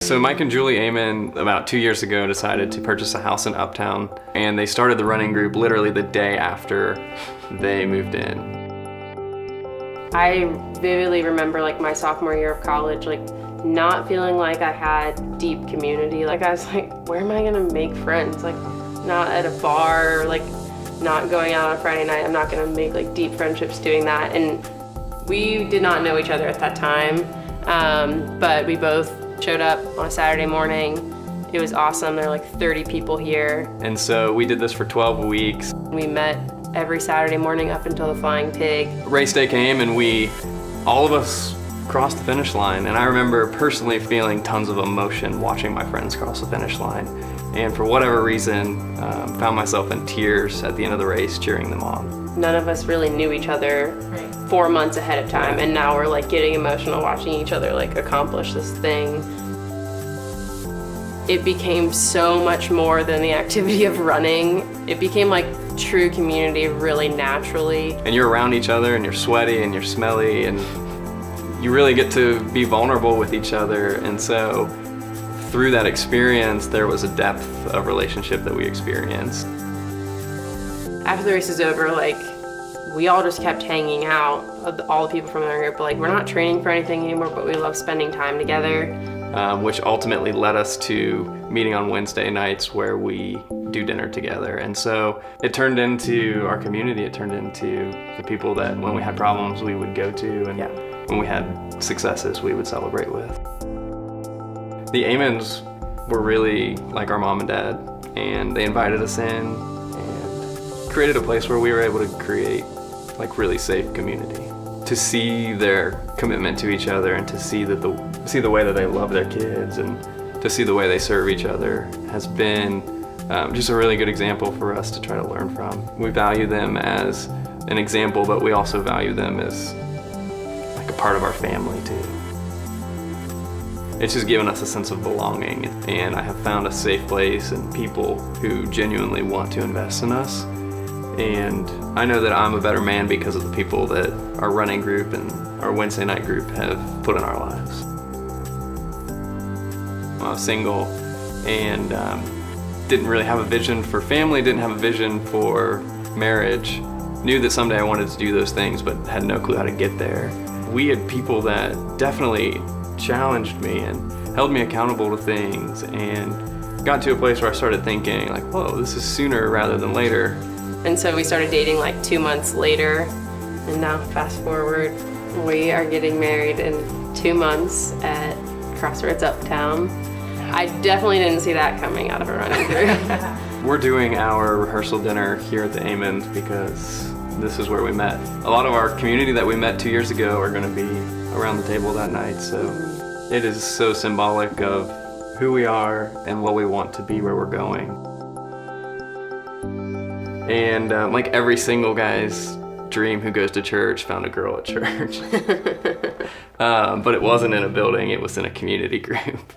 So Mike and Julie Amen about 2 years ago decided to purchase a house in Uptown, and they started the running group literally the day after they moved in. I vividly remember like my sophomore year of college, like not feeling like I had deep community. Like I was like, where am I gonna make friends? Like not at a bar, like not going out on a Friday night. I'm not gonna make like deep friendships doing that. And we did not know each other at that time, but we both showed up on a Saturday morning. It was awesome. There were like 30 people here. And so we did this for 12 weeks. We met every Saturday morning up until the Flying Pig. Race day came and all of us crossed the finish line. And I remember personally feeling tons of emotion watching my friends cross the finish line. And for whatever reason, found myself in tears at the end of the race cheering them on. None of us really knew each other 4 months ahead of time, and now we're like getting emotional watching each other like accomplish this thing. It became so much more than the activity of running. It became like true community really naturally. And you're around each other and you're sweaty and you're smelly and you really get to be vulnerable with each other. And so through that experience, there was a depth of relationship that we experienced. After the race is over, like we all just kept hanging out, all the people from our group. Like we're not training for anything anymore, but we love spending time together. Which ultimately led us to meeting on Wednesday nights where we do dinner together. And so it turned into our community. It turned into the people that when we had problems we would go to, and when we had successes we would celebrate with. The Amens were really like our mom and dad, and they invited us in and created a place where we were able to create like really safe community. To see their commitment to each other and to see the way that they love their kids and to see the way they serve each other has been just a really good example for us to try to learn from. We value them as an example, but we also value them as like a part of our family too. It's just given us a sense of belonging, and I have found a safe place and people who genuinely want to invest in us. And I know that I'm a better man because of the people that our running group and our Wednesday night group have put in our lives. I was single and didn't really have a vision for family, didn't have a vision for marriage. Knew that someday I wanted to do those things, but had no clue how to get there. We had people that definitely challenged me and held me accountable to things, and got to a place where I started thinking like, whoa, this is sooner rather than later. And so we started dating like 2 months later, and now fast forward, we are getting married in 2 months at Crossroads Uptown. I definitely didn't see that coming out of a running group. We're doing our rehearsal dinner here at the Amens because this is where we met. A lot of our community that we met 2 years ago are going to be around the table that night, so it is so symbolic of who we are and what we want to be where we're going. And like every single guy's dream who goes to church found a girl at church. But it wasn't in a building, it was in a community group.